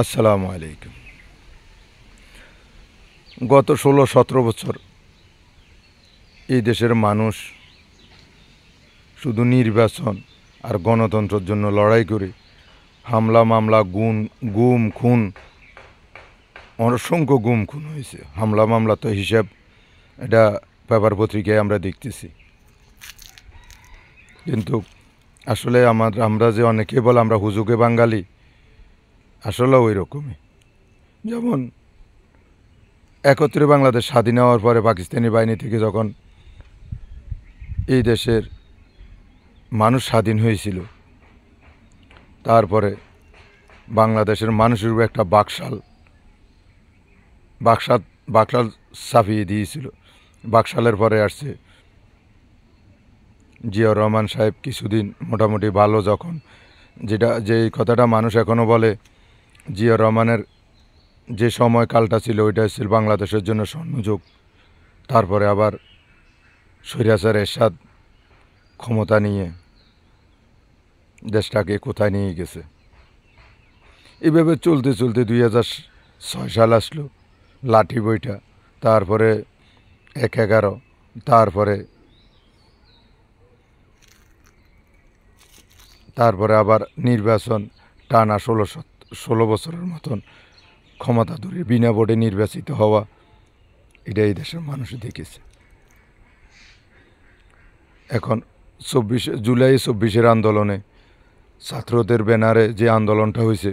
আসসালামু আলাইকুম। গত ১৬-১৭ বছর এই দেশের মানুষ শুধু নির্বাচন আর গণতন্ত্রের জন্য লড়াই করে হামলা মামলা গুম খুন, অসংখ্য গুম খুন হয়েছে। হামলা মামলা তো হিসাব, এটা পেপার পত্রিকায় আমরা দেখতেছি। কিন্তু আসলে আমরা যে অনেকে বলে আমরা হুজুগে বাঙালি, আসলে ওই রকমই। যেমন ৭১ বাংলাদেশ স্বাধীন হওয়ার পরে পাকিস্তানি বাহিনী থেকে যখন এই দেশের মানুষ স্বাধীন হয়েছিল, তারপরে বাংলাদেশের মানুষের উপর একটা বাকশাল ছাপিয়ে দিয়েছিল। বাকশালের পরে আসছে জিয়াউর রহমান সাহেব কিছুদিন মোটামুটি ভালো, যখন যে কথাটা মানুষ এখনও বলে, জিয়াউর রহমানের যে সময়কালটা ছিল ওইটা ছিল বাংলাদেশের জন্য স্বর্ণযুগ। তারপরে আবার স্বৈরাচার এরশাদ ক্ষমতা নিয়ে দেশটাকে কোথায় নিয়ে গেছে। এভাবে চলতে চলতে ২০০৬ সাল আসলো, লাঠি বইটা, তারপরে ১/১১, তারপরে আবার নির্বাচন, টানা ১৬ বছরের মতন ক্ষমতা ধরে বিনা ভোটে নির্বাচিত হওয়া, এটা এই দেশের মানুষ দেখেছে। এখন জুলাই ২৪-এর আন্দোলনে ছাত্রদের ব্যানারে যে আন্দোলনটা হয়েছে,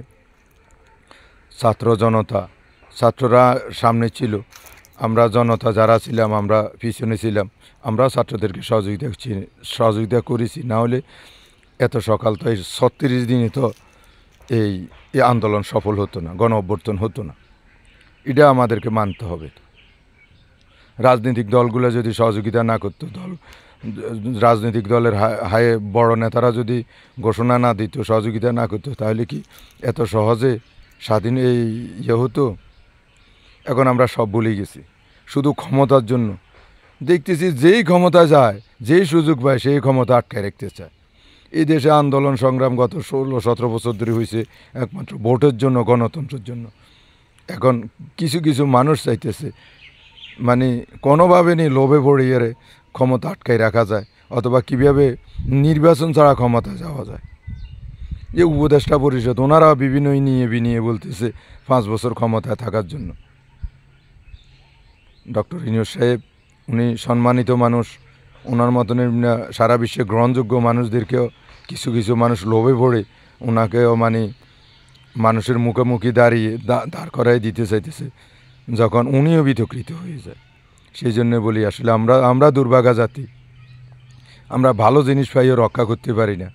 ছাত্ররা সামনে ছিল, আমরা জনতা যারা ছিলাম আমরা পিছনে ছিলাম। আমরা ছাত্রদেরকে সহযোগিতা করেছি, না হলে এত সকাল তো এই ৩৬ দিনে তো এই আন্দোলন সফল হতো না, গণ অভ্যর্থন হতো না। এটা আমাদেরকে মানতে হবে। রাজনৈতিক দলগুলো যদি সহযোগিতা না করতো, রাজনৈতিক দলের হায়ে বড় নেতারা যদি ঘোষণা না দিত, সহযোগিতা না করতো, তাহলে কি এত সহজে স্বাধীন হতো? এখন আমরা সব ভুলে গেছি, শুধু ক্ষমতার জন্য দেখতেছি যেই ক্ষমতা যায়, যেই সুযোগ পায় সেই ক্ষমতা আটকায় রাখতে চায়। এই দেশে আন্দোলন সংগ্রাম গত ১৬-১৭ বছর ধরে হয়েছে একমাত্র ভোটের জন্য, গণতন্ত্রের জন্য। এখন কিছু মানুষ চাইতেছে মানে কোনোভাবে লোভে পড়িয়ে ক্ষমতা আটকায় রাখা যায়, অথবা কীভাবে নির্বাচন ছাড়া ক্ষমতা যাওয়া যায়। যে উপদেষ্টা পরিষদ, ওনারা বিভিন্ন বিনিয়ে বলতেছে ৫ বছর ক্ষমতায় থাকার জন্য। ডক্টর ইউনূস সাহেব উনি সম্মানিত মানুষ, ওনার মতনের সারা বিশ্বে গ্রহণযোগ্য মানুষদেরকেও কিছু মানুষ লোভে পড়ে ওনাকেও মানুষের মুখোমুখি দাঁড় করাই দিতে চাইতেছে, যখন উনিও বিতকৃত হয়ে যায়। সেই জন্য বলি, আসলে আমরা দুর্ভাগা জাতি, আমরা ভালো জিনিস পাইও রক্ষা করতে পারি না,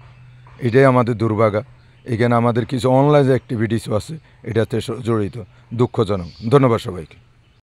এটাই আমাদের দুর্ভাগা। এখানে আমাদের কিছু অনলাইন অ্যাক্টিভিটিসও আছে এটাতে জড়িত, দুঃখজনক। ধন্যবাদ সবাইকে।